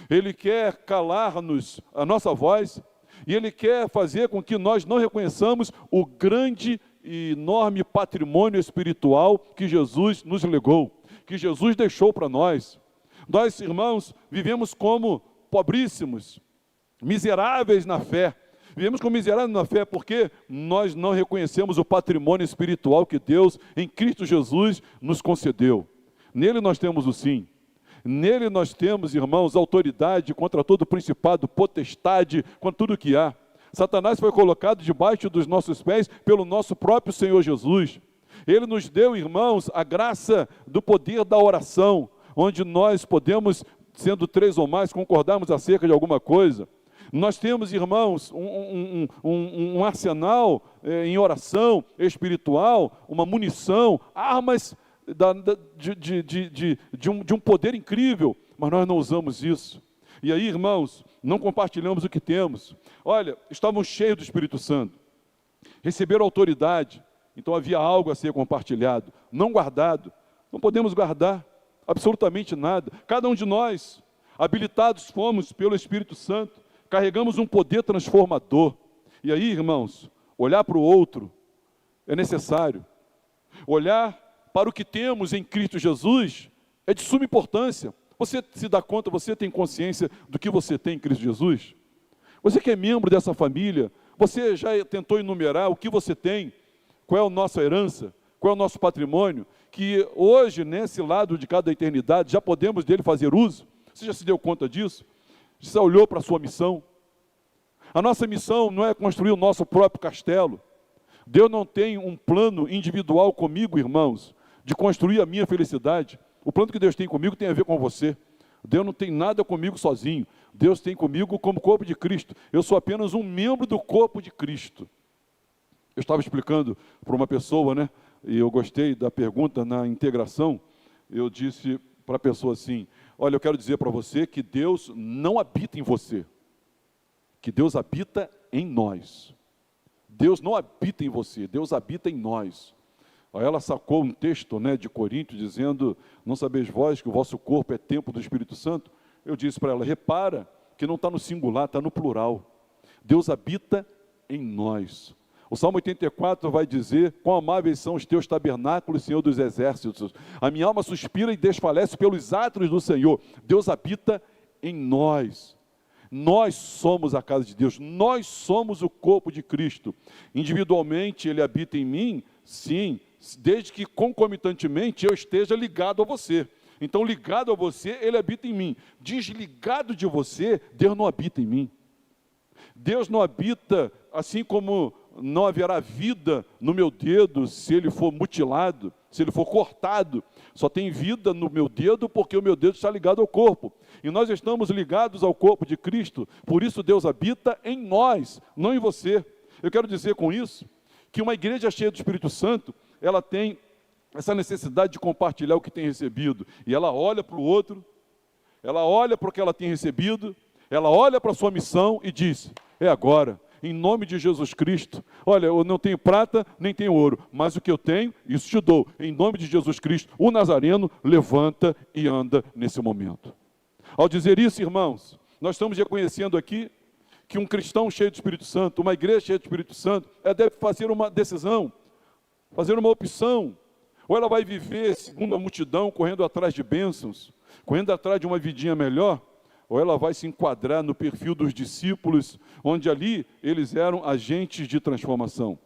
Ele quer calar-nos a nossa voz. E ele quer fazer com que nós não reconheçamos o grande e enorme patrimônio espiritual que Jesus nos legou, que Jesus deixou para nós. Nós, irmãos, vivemos como pobríssimos, miseráveis na fé. Vivemos como miseráveis na fé porque nós não reconhecemos o patrimônio espiritual que Deus, em Cristo Jesus, nos concedeu. Nele nós temos o sim. Nele nós temos, irmãos, autoridade contra todo principado, potestade, contra tudo que há. Satanás foi colocado debaixo dos nossos pés pelo nosso próprio Senhor Jesus. Ele nos deu, irmãos, a graça do poder da oração, onde nós podemos, sendo 3 ou mais, concordarmos acerca de alguma coisa. Nós temos, irmãos, um arsenal em oração espiritual, uma munição, armas de um poder incrível, mas nós não usamos isso. E aí, irmãos, não compartilhamos o que temos. Olha, estavam cheios do Espírito Santo, receberam autoridade, então havia algo a ser compartilhado, não guardado. Não podemos guardar absolutamente nada. Cada um de nós, habilitados fomos pelo Espírito Santo, carregamos um poder transformador. E aí, irmãos, olhar para o outro é necessário. Olhar para o que temos em Cristo Jesus é de suma importância. Você se dá conta, você tem consciência do que você tem em Cristo Jesus? Você que é membro dessa família, você já tentou enumerar o que você tem? Qual é a nossa herança? Qual é o nosso patrimônio? Que hoje, nesse lado de cada eternidade, já podemos dele fazer uso? Você já se deu conta disso? Você olhou para a sua missão? A nossa missão não é construir o nosso próprio castelo. Deus não tem um plano individual comigo, irmãos, de construir a minha felicidade. O plano que Deus tem comigo tem a ver com você. Deus não tem nada comigo sozinho. Deus tem comigo como corpo de Cristo. Eu sou apenas um membro do corpo de Cristo. Eu estava explicando para uma pessoa, né? E eu gostei da pergunta na integração. Eu disse para a pessoa assim: olha, eu quero dizer para você que Deus não habita em você, que Deus habita em nós. Deus não habita em você, Deus habita em nós. Aí ela sacou um texto, né, de Coríntios, dizendo: não sabeis vós que o vosso corpo é templo do Espírito Santo? Eu disse para ela: repara que não está no singular, está no plural. Deus habita em nós. O Salmo 84 vai dizer: quão amáveis são os teus tabernáculos, Senhor dos exércitos. A minha alma suspira e desfalece pelos átrios do Senhor. Deus habita em nós. Nós somos a casa de Deus, nós somos o corpo de Cristo. Individualmente Ele habita em mim, sim, desde que concomitantemente eu esteja ligado a você. Então, ligado a você, ele habita em mim. Desligado de você, Deus não habita em mim. Deus não habita, assim como não haverá vida no meu dedo se ele for mutilado, se ele for cortado. Só tem vida no meu dedo porque o meu dedo está ligado ao corpo. E nós estamos ligados ao corpo de Cristo, por isso Deus habita em nós, não em você. Eu quero dizer com isso que uma igreja cheia do Espírito Santo, ela tem essa necessidade de compartilhar o que tem recebido. E ela olha para o outro, ela olha para o que ela tem recebido, ela olha para a sua missão e diz: é agora, em nome de Jesus Cristo. Olha, eu não tenho prata, nem tenho ouro, mas o que eu tenho, isso te dou. Em nome de Jesus Cristo, o Nazareno levanta e anda nesse momento. Ao dizer isso, irmãos, nós estamos reconhecendo aqui que um cristão cheio do Espírito Santo, uma igreja cheia do Espírito Santo, ela deve fazer uma decisão, fazer uma opção. Ou ela vai viver segundo a multidão, correndo atrás de bênçãos, correndo atrás de uma vidinha melhor, ou ela vai se enquadrar no perfil dos discípulos, onde ali eles eram agentes de transformação.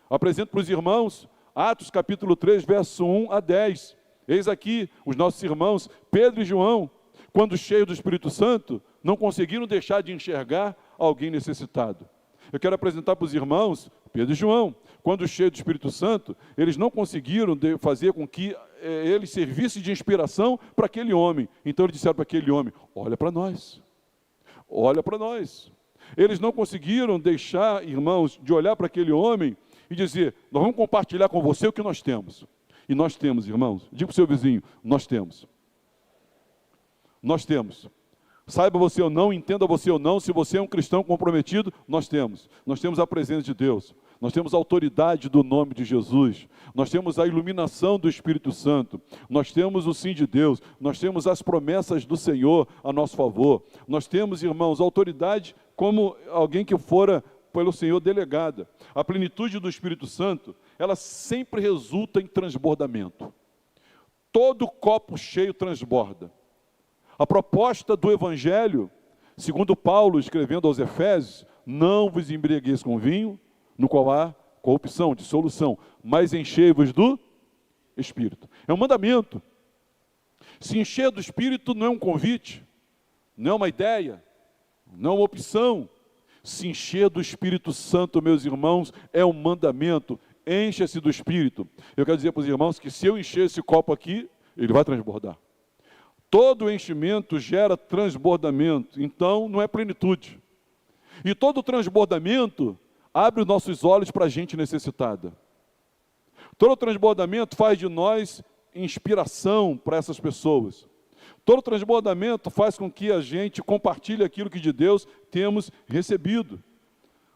Apresento para os irmãos Atos capítulo 3, verso 1 a 10. Eis aqui os nossos irmãos Pedro e João, quando cheios do Espírito Santo, não conseguiram deixar de enxergar alguém necessitado. Eu quero apresentar para os irmãos Pedro e João. Quando cheios do Espírito Santo, eles não conseguiram fazer com que ele servisse de inspiração para aquele homem. Então eles disseram para aquele homem: olha para nós, olha para nós. Eles não conseguiram deixar, irmãos, de olhar para aquele homem e dizer: nós vamos compartilhar com você o que nós temos. E nós temos, irmãos. Diga para o seu vizinho: nós temos. Nós temos. Saiba você ou não, entenda você ou não, se você é um cristão comprometido, nós temos. Nós temos a presença de Deus. Nós temos a autoridade do nome de Jesus. Nós temos a iluminação do Espírito Santo. Nós temos o sim de Deus. Nós temos as promessas do Senhor a nosso favor. Nós temos, irmãos, autoridade como alguém que fora pelo Senhor delegada. A plenitude do Espírito Santo, ela sempre resulta em transbordamento. Todo copo cheio transborda. A proposta do Evangelho, segundo Paulo escrevendo aos Efésios: não vos embriagueis com vinho, no qual há corrupção, dissolução, mas enchei-vos do Espírito. É um mandamento. Se encher do Espírito não é um convite, não é uma ideia, não é uma opção. Se encher do Espírito Santo, meus irmãos, é um mandamento. Encha-se do Espírito. Eu quero dizer para os irmãos que se eu encher esse copo aqui, ele vai transbordar. Todo enchimento gera transbordamento, então não é plenitude. E todo transbordamento abre os nossos olhos para a gente necessitada. Todo transbordamento faz de nós inspiração para essas pessoas. Todo transbordamento faz com que a gente compartilhe aquilo que de Deus temos recebido.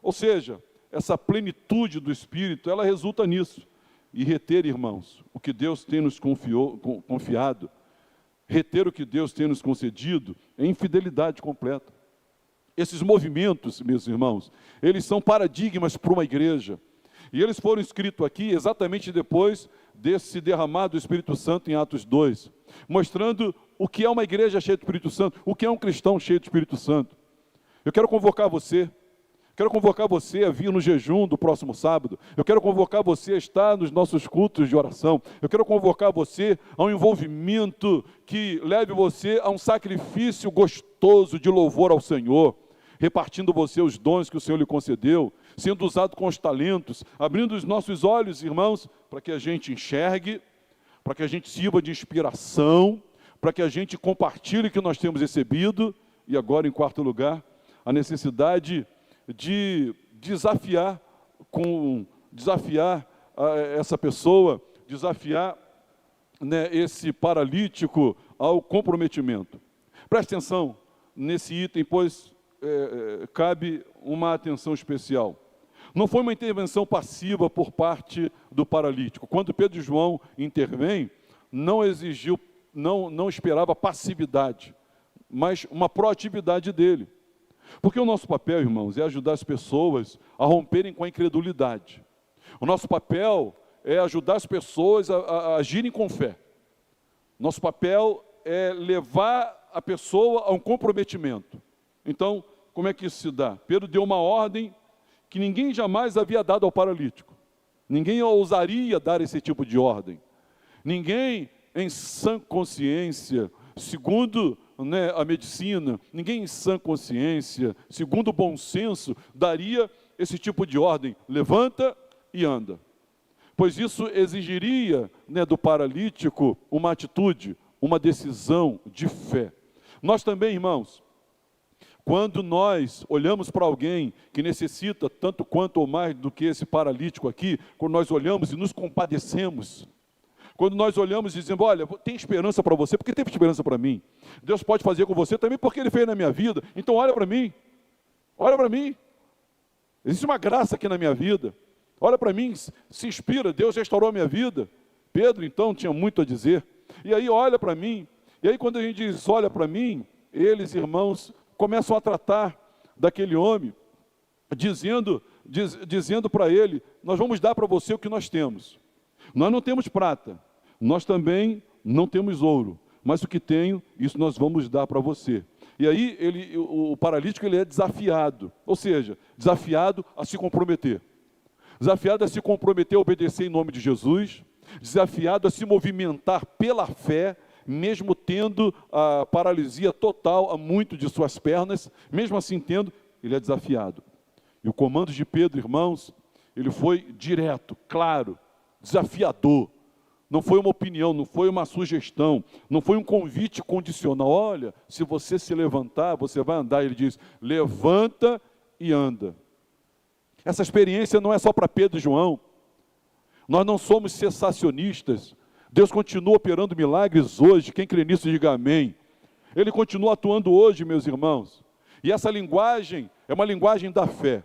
Ou seja, essa plenitude do Espírito, ela resulta nisso. E reter, irmãos, o que Deus tem nos confiado, reter o que Deus tem nos concedido, é infidelidade completa. Esses movimentos, meus irmãos, eles são paradigmas para uma igreja. E eles foram escritos aqui exatamente depois desse derramado do Espírito Santo em Atos 2, mostrando o que é uma igreja cheia do Espírito Santo, o que é um cristão cheio do Espírito Santo. Eu quero convocar você. Quero convocar você a vir no jejum do próximo sábado. Eu quero convocar você a estar nos nossos cultos de oração. Eu quero convocar você a um envolvimento que leve você a um sacrifício gostoso de louvor ao Senhor, repartindo você os dons que o Senhor lhe concedeu, sendo usado com os talentos, abrindo os nossos olhos, irmãos, para que a gente enxergue, para que a gente sirva de inspiração, para que a gente compartilhe o que nós temos recebido. E agora, em quarto lugar, a necessidade de desafiar essa pessoa, desafiar, né, esse paralítico ao comprometimento. Preste atenção nesse item, pois cabe uma atenção especial. Não foi uma intervenção passiva por parte do paralítico. Quando Pedro e João intervêm, não esperava passividade, mas uma proatividade dele. Porque o nosso papel, irmãos, é ajudar as pessoas a romperem com a incredulidade. O nosso papel é ajudar as pessoas a agirem com fé. Nosso papel é levar a pessoa a um comprometimento. Então, como é que isso se dá? Pedro deu uma ordem que ninguém jamais havia dado ao paralítico. Ninguém ousaria dar esse tipo de ordem. Ninguém em sã consciência, segundo a medicina, ninguém em sã consciência, segundo o bom senso, daria esse tipo de ordem: levanta e anda. Pois isso exigiria do paralítico uma atitude, uma decisão de fé. Nós também, irmãos, quando nós olhamos para alguém que necessita tanto quanto ou mais do que esse paralítico aqui, quando nós olhamos e nos compadecemos, quando nós olhamos e dizemos: olha, tem esperança para você, porque teve esperança para mim. Deus pode fazer com você também porque Ele fez na minha vida. Então olha para mim, olha para mim. Existe uma graça aqui na minha vida. Olha para mim, se inspira, Deus restaurou a minha vida. Pedro, então, tinha muito a dizer. E aí olha para mim, e aí quando a gente diz olha para mim, eles, irmãos, começam a tratar daquele homem, dizendo para ele: nós vamos dar para você o que nós temos. Nós não temos prata, nós também não temos ouro, mas o que tenho, isso nós vamos dar para você. E aí o paralítico ele é desafiado, ou seja, desafiado a se comprometer. Desafiado a se comprometer a obedecer em nome de Jesus, desafiado a se movimentar pela fé, mesmo tendo a paralisia total a muito de suas pernas, mesmo assim tendo, ele é desafiado. E o comando de Pedro, irmãos, ele foi direto, claro, desafiador. Não foi uma opinião, não foi uma sugestão, não foi um convite condicional. Olha, se você se levantar, você vai andar. Ele diz: levanta e anda. Essa experiência não é só para Pedro e João. Nós não somos cessacionistas. Deus continua operando milagres hoje. Quem crê nisso, diga amém. Ele continua atuando hoje, meus irmãos. E essa linguagem é uma linguagem da fé.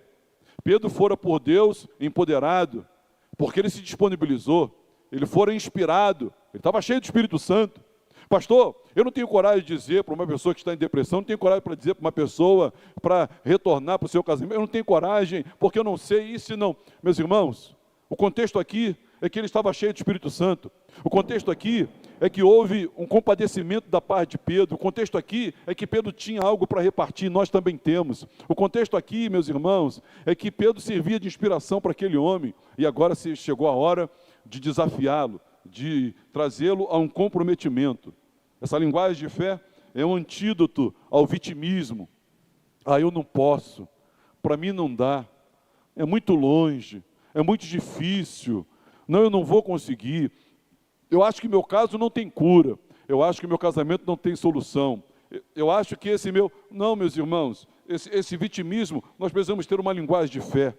Pedro fora por Deus empoderado, porque ele se disponibilizou. Ele fora inspirado. Ele estava cheio do Espírito Santo. Pastor, eu não tenho coragem de dizer para uma pessoa que está em depressão, não tenho coragem para dizer para uma pessoa para retornar para o seu casamento, eu não tenho coragem, porque eu não sei isso e não. Meus irmãos, o contexto aqui é que ele estava cheio do Espírito Santo. O contexto aqui é que houve um compadecimento da parte de Pedro. O contexto aqui é que Pedro tinha algo para repartir, nós também temos. O contexto aqui, meus irmãos, é que Pedro servia de inspiração para aquele homem, e agora chegou a hora de desafiá-lo, de trazê-lo a um comprometimento. Essa linguagem de fé é um antídoto ao vitimismo. Eu não posso, para mim não dá, é muito longe, é muito difícil, não, eu não vou conseguir, eu acho que meu caso não tem cura, eu acho que meu casamento não tem solução, eu acho que esse meu... Não, meus irmãos, esse vitimismo, nós precisamos ter uma linguagem de fé,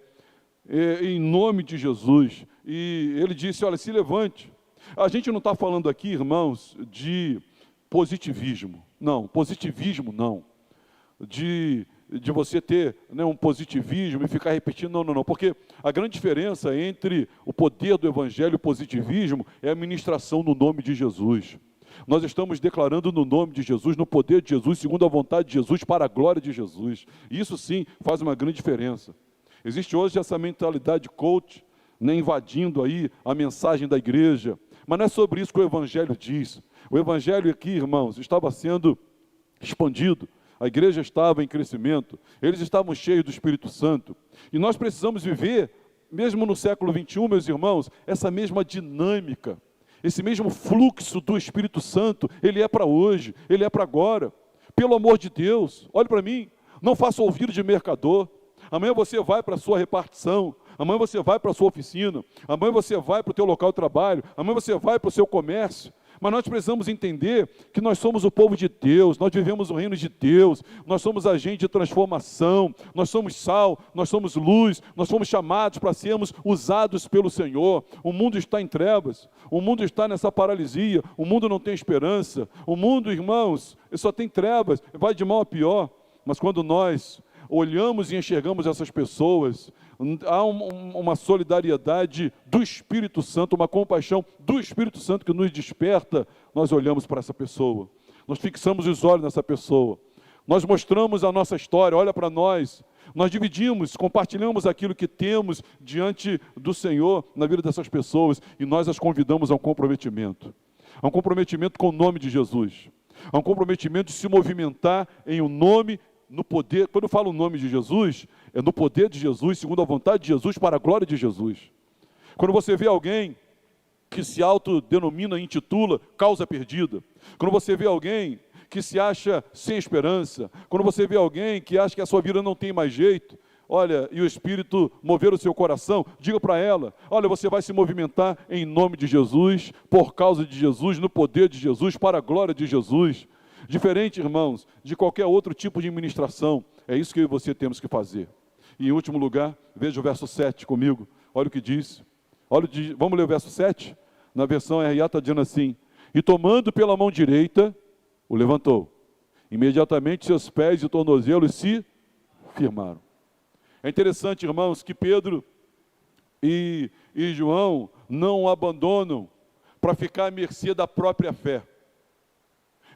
em nome de Jesus. E ele disse: olha, se levante. A gente não está falando aqui, irmãos, de positivismo. Não, positivismo não. De você ter um positivismo e ficar repetindo, não. Porque a grande diferença entre o poder do Evangelho e o positivismo é a ministração no nome de Jesus. Nós estamos declarando no nome de Jesus, no poder de Jesus, segundo a vontade de Jesus, para a glória de Jesus. Isso sim faz uma grande diferença. Existe hoje essa mentalidade coach, invadindo aí a mensagem da igreja, mas não é sobre isso que o Evangelho diz. O Evangelho aqui, irmãos, estava sendo expandido, a igreja estava em crescimento, eles estavam cheios do Espírito Santo, e nós precisamos viver, mesmo no século XXI, meus irmãos, essa mesma dinâmica, esse mesmo fluxo do Espírito Santo. Ele é para hoje, ele é para agora. Pelo amor de Deus, olhe para mim, não faça ouvido de mercador. Amanhã você vai para a sua repartição, amanhã você vai para a sua oficina, amanhã você vai para o teu local de trabalho, amanhã você vai para o seu comércio. Mas nós precisamos entender que nós somos o povo de Deus, nós vivemos o reino de Deus, nós somos agente de transformação, nós somos sal, nós somos luz, nós fomos chamados para sermos usados pelo Senhor. O mundo está em trevas, o mundo está nessa paralisia, o mundo não tem esperança, o mundo, irmãos, só tem trevas, vai de mal a pior. Mas quando nós olhamos e enxergamos essas pessoas, há uma solidariedade do Espírito Santo, uma compaixão do Espírito Santo que nos desperta. Nós olhamos para essa pessoa, nós fixamos os olhos nessa pessoa, nós mostramos a nossa história, olha para nós dividimos, compartilhamos aquilo que temos diante do Senhor na vida dessas pessoas, e nós as convidamos a um comprometimento com o nome de Jesus, a um comprometimento de se movimentar em um nome, no poder. Quando eu falo o nome de Jesus, é no poder de Jesus, segundo a vontade de Jesus, para a glória de Jesus. Quando você vê alguém que se autodenomina, intitula causa perdida. Quando você vê alguém que se acha sem esperança, quando você vê alguém que acha que a sua vida não tem mais jeito, olha, e o Espírito mover o seu coração, diga para ela, olha, você vai se movimentar em nome de Jesus, por causa de Jesus, no poder de Jesus, para a glória de Jesus. Diferente, irmãos, de qualquer outro tipo de ministração, é isso que eu e você temos que fazer. E em último lugar, veja o verso 7 comigo, olha o que diz. Vamos ler o verso 7? Na versão RA está dizendo assim, e tomando pela mão direita, o levantou. Imediatamente seus pés e tornozelos se firmaram. É interessante, irmãos, que Pedro e João não o abandonam para ficar à mercê da própria fé.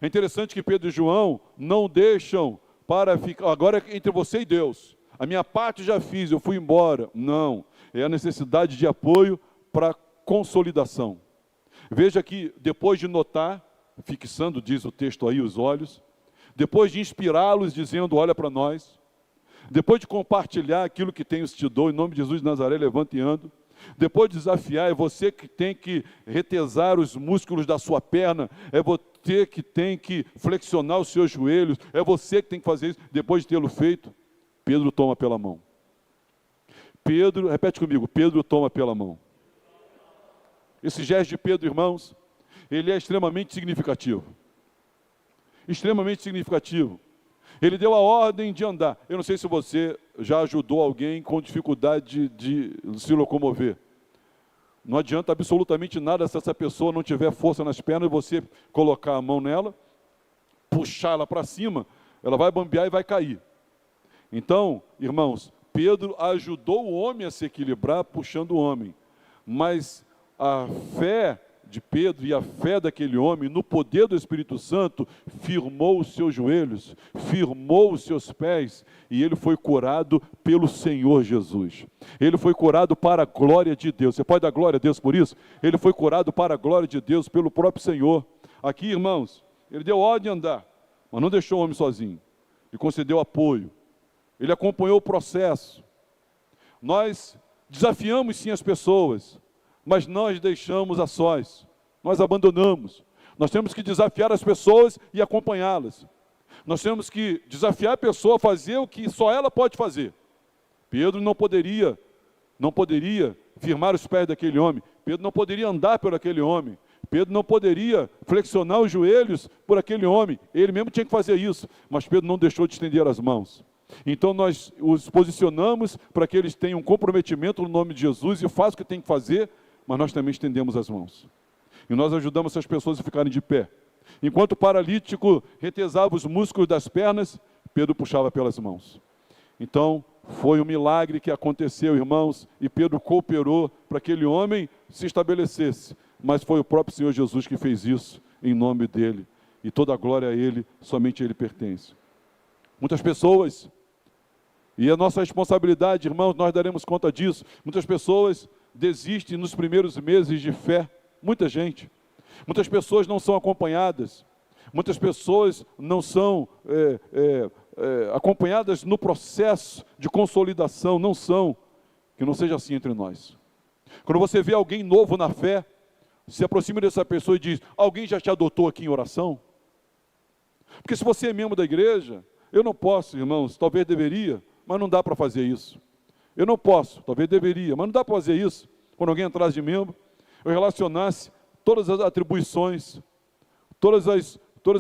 É interessante que Pedro e João não deixam para ficar, agora é entre você e Deus. A minha parte já fiz, eu fui embora. Não, é a necessidade de apoio para consolidação. Veja que depois de notar, fixando, diz o texto aí, os olhos, depois de inspirá-los dizendo, olha para nós, depois de compartilhar aquilo que tenho te dou, em nome de Jesus de Nazaré, levante e ando, depois de desafiar, é você que tem que retesar os músculos da sua perna, é você que tem que flexionar os seus joelhos, é você que tem que fazer isso, depois de tê-lo feito, Pedro toma pela mão. Pedro, repete comigo, Pedro toma pela mão. Esse gesto de Pedro, irmãos, ele é extremamente significativo. Extremamente significativo. Ele deu a ordem de andar. Eu não sei se você já ajudou alguém com dificuldade de se locomover. Não adianta absolutamente nada se essa pessoa não tiver força nas pernas e você colocar a mão nela, puxar ela para cima, ela vai bambear e vai cair. Então, irmãos, Pedro ajudou o homem a se equilibrar, puxando o homem. Mas a fé de Pedro e a fé daquele homem, no poder do Espírito Santo, firmou os seus joelhos, firmou os seus pés, e ele foi curado pelo Senhor Jesus. Ele foi curado para a glória de Deus. Você pode dar glória a Deus por isso? Ele foi curado para a glória de Deus, pelo próprio Senhor. Aqui, irmãos, ele deu ordem de andar, mas não deixou o homem sozinho. Ele concedeu apoio. Ele acompanhou o processo. Nós desafiamos sim as pessoas, mas nós deixamos a sós, nós abandonamos. Nós temos que desafiar as pessoas e acompanhá-las. Nós temos que desafiar a pessoa a fazer o que só ela pode fazer. Pedro não poderia firmar os pés daquele homem. Pedro não poderia andar por aquele homem. Pedro não poderia flexionar os joelhos por aquele homem. Ele mesmo tinha que fazer isso, mas Pedro não deixou de estender as mãos. Então nós os posicionamos para que eles tenham um comprometimento no nome de Jesus e façam o que tem que fazer, mas nós também estendemos as mãos. E nós ajudamos essas pessoas a ficarem de pé. Enquanto o paralítico retesava os músculos das pernas, Pedro puxava pelas mãos. Então, foi um milagre que aconteceu, irmãos, e Pedro cooperou para que aquele homem se estabelecesse. Mas foi o próprio Senhor Jesus que fez isso, em nome dele. E toda a glória a ele, somente a ele pertence. Muitas pessoas, e a nossa responsabilidade, irmãos, nós daremos conta disso, muitas pessoas desistem nos primeiros meses de fé, muita gente. Muitas pessoas não são acompanhadas, muitas pessoas não são acompanhadas no processo de consolidação, não são, que não seja assim entre nós. Quando você vê alguém novo na fé, se aproxima dessa pessoa e diz, alguém já te adotou aqui em oração? Porque se você é membro da igreja, eu não posso, irmãos, talvez deveria, mas não dá para fazer isso. Eu não posso, talvez deveria, mas não dá para fazer isso. Quando alguém entrasse de membro, eu relacionasse todas as atribuições, todas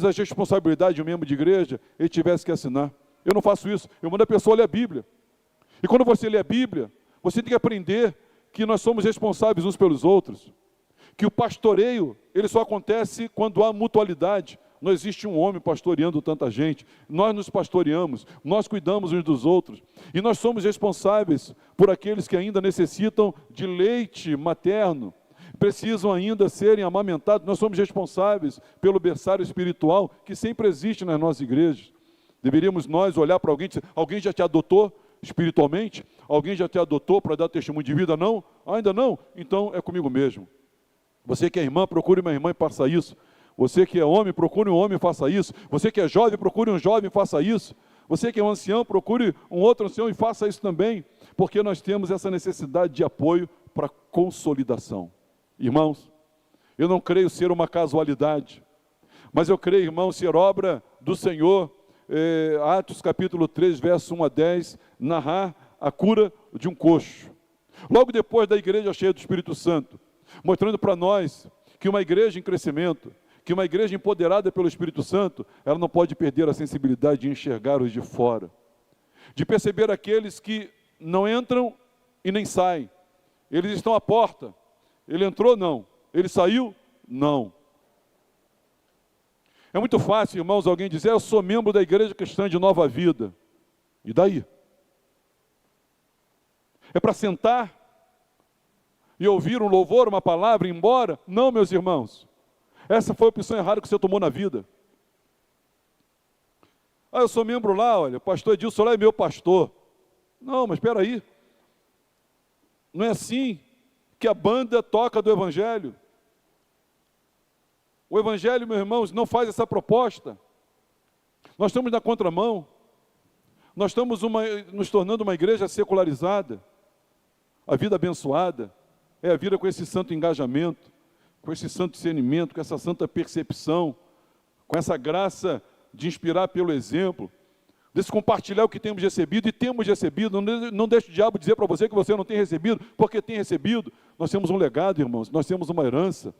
as responsabilidades de um membro de igreja, ele tivesse que assinar. Eu não faço isso, eu mando a pessoa ler a Bíblia. E quando você lê a Bíblia, você tem que aprender que nós somos responsáveis uns pelos outros. Que o pastoreio, ele só acontece quando há mutualidade. Não existe um homem pastoreando tanta gente. Nós nos pastoreamos, nós cuidamos uns dos outros. E nós somos responsáveis por aqueles que ainda necessitam de leite materno, precisam ainda serem amamentados. Nós somos responsáveis pelo berçário espiritual que sempre existe nas nossas igrejas. Deveríamos nós olhar para alguém e dizer, alguém já te adotou espiritualmente? Alguém já te adotou para dar testemunho de vida? Não? Ainda não? Então é comigo mesmo. Você que é irmã, procure uma irmã e faça isso. Você que é homem, procure um homem e faça isso. Você que é jovem, procure um jovem e faça isso. Você que é um ancião, procure um outro ancião e faça isso também. Porque nós temos essa necessidade de apoio para consolidação. Irmãos, Eu não creio ser uma casualidade, mas eu creio, irmão, ser obra do Senhor. Atos capítulo 3, verso 1 a 10, narrar a cura de um coxo. Logo depois da igreja cheia do Espírito Santo, mostrando para nós que uma igreja em crescimento, que uma igreja empoderada pelo Espírito Santo, ela não pode perder a sensibilidade de enxergar os de fora, de perceber aqueles que não entram e nem saem. Eles estão à porta. Ele entrou? Não. Ele saiu? Não. É muito fácil, irmãos, alguém dizer: eu sou membro da Igreja Cristã de Nova Vida. E daí? É para sentar e ouvir um louvor, uma palavra e ir embora? Não, meus irmãos. Essa foi a opção errada que você tomou na vida. Ah, eu sou membro lá, olha, o pastor Edilson lá é meu pastor. Não, mas espera aí. Não é assim que a banda toca do Evangelho. O Evangelho, meus irmãos, não faz essa proposta. Nós estamos na contramão. Nós estamos nos tornando uma igreja secularizada. A vida abençoada é a vida com esse santo engajamento, com esse santo discernimento, com essa santa percepção, com essa graça de inspirar pelo exemplo, desse compartilhar o que temos recebido, e temos recebido. Não deixe o diabo dizer para você que você não tem recebido, porque tem recebido. Nós temos um legado, irmãos, nós temos uma herança.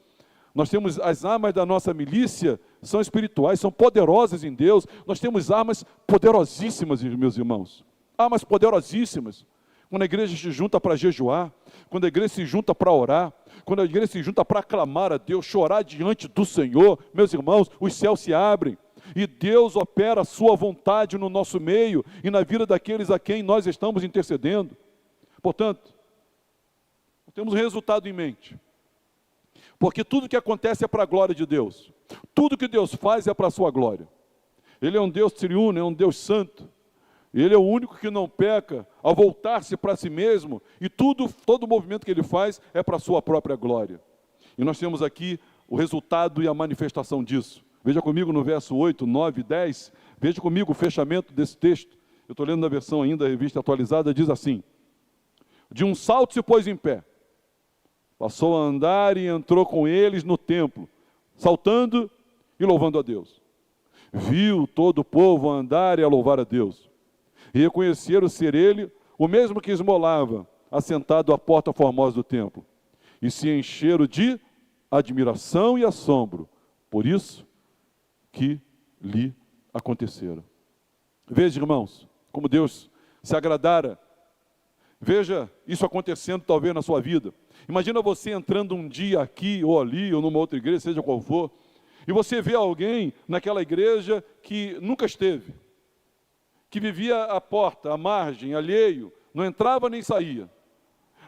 Nós temos as armas da nossa milícia, são espirituais, são poderosas em Deus. Nós temos armas poderosíssimas, meus irmãos. Armas poderosíssimas. Quando a igreja se junta para jejuar, quando a igreja se junta para orar, quando a igreja se junta para clamar a Deus, chorar diante do Senhor, meus irmãos, os céus se abrem. E Deus opera a sua vontade no nosso meio e na vida daqueles a quem nós estamos intercedendo. Portanto, temos um resultado em mente. Porque tudo que acontece é para a glória de Deus. Tudo que Deus faz é para a sua glória. Ele é um Deus triuno, é um Deus santo. Ele é o único que não peca ao voltar-se para si mesmo. E todo o movimento que ele faz é para a sua própria glória. E nós temos aqui o resultado e a manifestação disso. Veja comigo no verso 8, 9 e 10. Veja comigo o fechamento desse texto. Eu estou lendo na versão ainda, a revista atualizada, diz assim: de um salto se pôs em pé. Passou a andar e entrou com eles no templo, saltando e louvando a Deus. Viu todo o povo andar e a louvar a Deus. E reconheceram ser ele o mesmo que esmolava, assentado à porta formosa do templo. E se encheram de admiração e assombro, por isso que lhe aconteceram. Veja, irmãos, como Deus se agradara. Veja isso acontecendo talvez na sua vida. Imagina você entrando um dia aqui ou ali, ou numa outra igreja, seja qual for, e você vê alguém naquela igreja que nunca esteve, que vivia à porta, à margem, alheio, não entrava nem saía.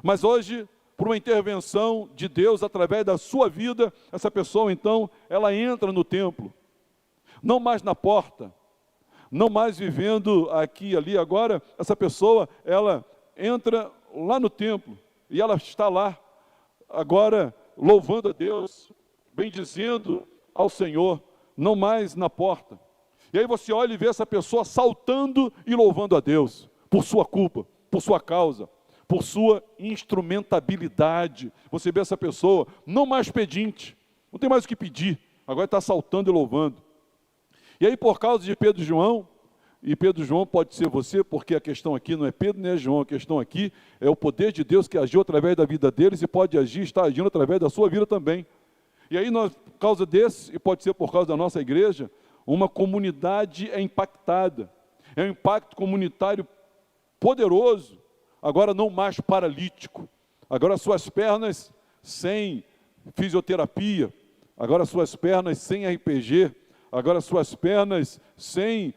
Mas hoje, por uma intervenção de Deus através da sua vida, essa pessoa então, ela entra no templo, não mais na porta, não mais vivendo aqui, ali, agora, essa pessoa, ela entra lá no templo, e ela está lá, agora, louvando a Deus, bendizendo ao Senhor, não mais na porta. E aí você olha e vê essa pessoa saltando e louvando a Deus, por sua culpa, por sua causa, por sua instrumentabilidade. Você vê essa pessoa, não mais pedinte, não tem mais o que pedir, agora está saltando e louvando. E aí, por causa de Pedro e João, e Pedro e João pode ser você, porque a questão aqui não é Pedro nem é João, a questão aqui é o poder de Deus que agiu através da vida deles e pode agir, está agindo através da sua vida também. E aí, nós, por causa desse, e pode ser por causa da nossa igreja, uma comunidade é impactada. É um impacto comunitário poderoso, agora não mais paralítico. Agora suas pernas sem fisioterapia, agora suas pernas sem RPG, agora suas pernas sem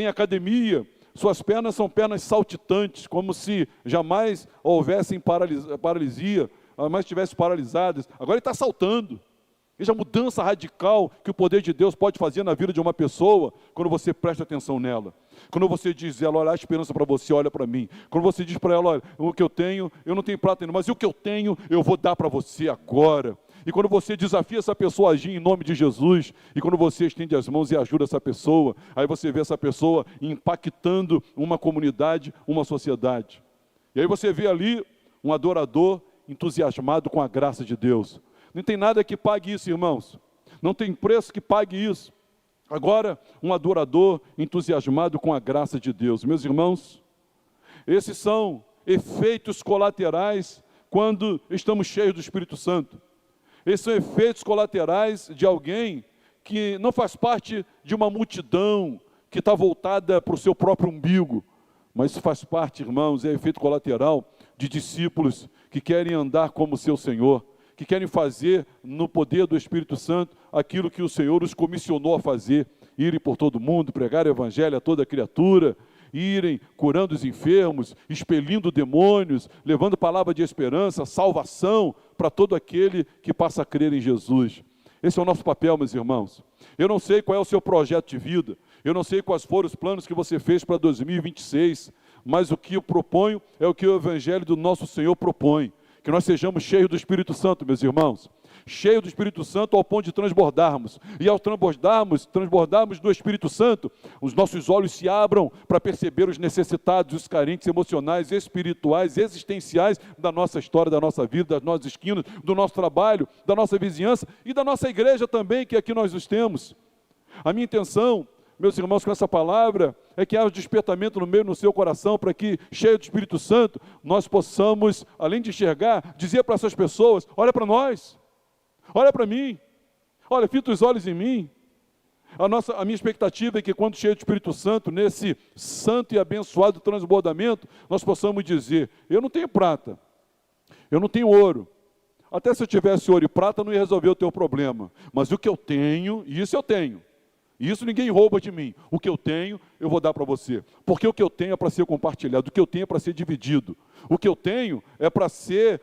academia, suas pernas são pernas saltitantes, como se jamais houvessem paralisia, jamais estivessem paralisadas. Agora ele está saltando. Veja a mudança radical que o poder de Deus pode fazer na vida de uma pessoa, quando você presta atenção nela. Quando você diz a ela, olha, há esperança para você, olha para mim. Quando você diz para ela, olha, o que eu tenho, eu não tenho prata ainda, mas o que eu tenho, eu vou dar para você agora. E quando você desafia essa pessoa a agir em nome de Jesus, e quando você estende as mãos e ajuda essa pessoa, aí você vê essa pessoa impactando uma comunidade, uma sociedade. E aí você vê ali um adorador entusiasmado com a graça de Deus. Não tem nada que pague isso, irmãos. Não tem preço que pague isso. Agora, um adorador entusiasmado com a graça de Deus. Meus irmãos, esses são efeitos colaterais quando estamos cheios do Espírito Santo. Esses são efeitos colaterais de alguém que não faz parte de uma multidão que está voltada para o seu próprio umbigo, mas isso faz parte, irmãos, é efeito colateral de discípulos que querem andar como seu Senhor, que querem fazer no poder do Espírito Santo aquilo que o Senhor os comissionou a fazer, irem por todo mundo, pregar o Evangelho a toda criatura, irem curando os enfermos, expelindo demônios, levando palavra de esperança, salvação para todo aquele que passa a crer em Jesus. Esse é o nosso papel, meus irmãos. Eu não sei qual é o seu projeto de vida, eu não sei quais foram os planos que você fez para 2026, mas o que eu proponho é o que o Evangelho do nosso Senhor propõe, que nós sejamos cheios do Espírito Santo, meus irmãos, cheios do Espírito Santo ao ponto de transbordarmos, e ao transbordarmos do Espírito Santo, os nossos olhos se abram para perceber os necessitados, os carentes emocionais, espirituais, existenciais da nossa história, da nossa vida, das nossas esquinas, do nosso trabalho, da nossa vizinhança e da nossa igreja também, que aqui nós os temos. A minha intenção, meus irmãos, com essa palavra, é que haja despertamento no meio do seu coração, para que, cheio do Espírito Santo, nós possamos, além de enxergar, dizer para essas pessoas: olha para nós, olha para mim, olha, fita os olhos em mim. A minha expectativa é que, quando cheio do Espírito Santo, nesse santo e abençoado transbordamento, nós possamos dizer: eu não tenho prata, eu não tenho ouro, até se eu tivesse ouro e prata não ia resolver o teu problema, mas o que eu tenho, isso eu tenho. E isso ninguém rouba de mim. O que eu tenho, eu vou dar para você. Porque o que eu tenho é para ser compartilhado. O que eu tenho é para ser dividido. O que eu tenho é para ser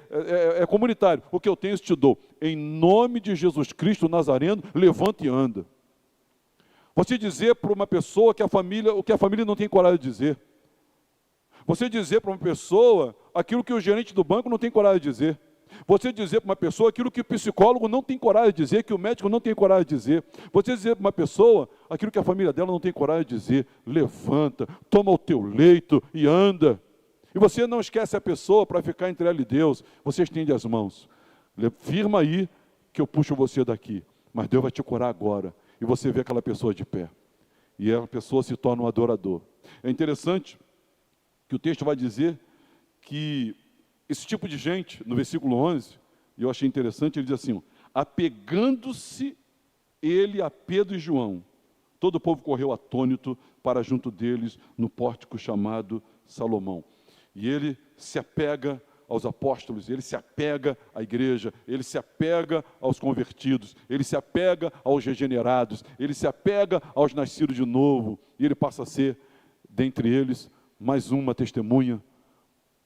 comunitário. O que eu tenho, eu te dou. Em nome de Jesus Cristo Nazareno, levanta e anda. Você dizer para uma pessoa que o que a família não tem coragem de dizer. Você dizer para uma pessoa aquilo que o gerente do banco não tem coragem de dizer. Você dizer para uma pessoa aquilo que o psicólogo não tem coragem de dizer, que o médico não tem coragem de dizer. Você dizer para uma pessoa aquilo que a família dela não tem coragem de dizer. Levanta, toma o teu leito e anda. E você não esquece a pessoa para ficar entre ela e Deus. Você estende as mãos. Firma aí que eu puxo você daqui. Mas Deus vai te curar agora. E você vê aquela pessoa de pé. E a pessoa se torna um adorador. É interessante que o texto vai dizer que esse tipo de gente, no versículo 11, e eu achei interessante, ele diz assim: apegando-se ele a Pedro e João, todo o povo correu atônito para junto deles no pórtico chamado Salomão. E ele se apega aos apóstolos, ele se apega à igreja, ele se apega aos convertidos, ele se apega aos regenerados, ele se apega aos nascidos de novo, e ele passa a ser, dentre eles, mais uma testemunha,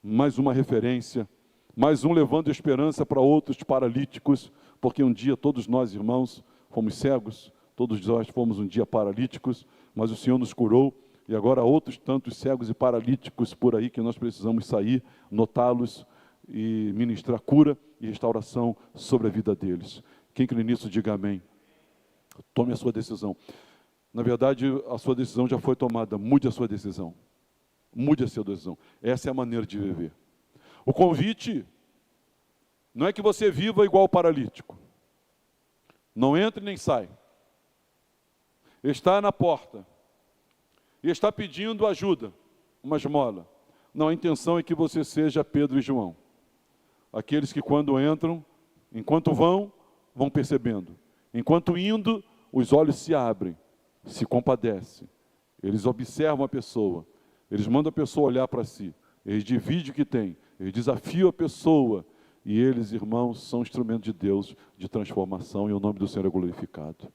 mais uma referência, mais um levando esperança para outros paralíticos, porque um dia todos nós, irmãos, fomos cegos, todos nós fomos um dia paralíticos, mas o Senhor nos curou, e agora há outros tantos cegos e paralíticos por aí que nós precisamos sair, notá-los e ministrar cura e restauração sobre a vida deles. Quem crê nisso, diga amém. Tome a sua decisão. Na verdade, a sua decisão já foi tomada, mude a sua decisão. Mude a sua decisão. Essa é a maneira de viver. O convite não é que você viva igual o paralítico. Não entre nem sai. Está na porta. E está pedindo ajuda, uma esmola. Não, a intenção é que você seja Pedro e João. Aqueles que quando entram, enquanto vão percebendo. Enquanto indo, os olhos se abrem, se compadecem. Eles observam a pessoa. Eles mandam a pessoa olhar para si, eles dividem o que tem, eles desafiam a pessoa, e eles, irmãos, são instrumentos de Deus, de transformação, e o nome do Senhor é glorificado.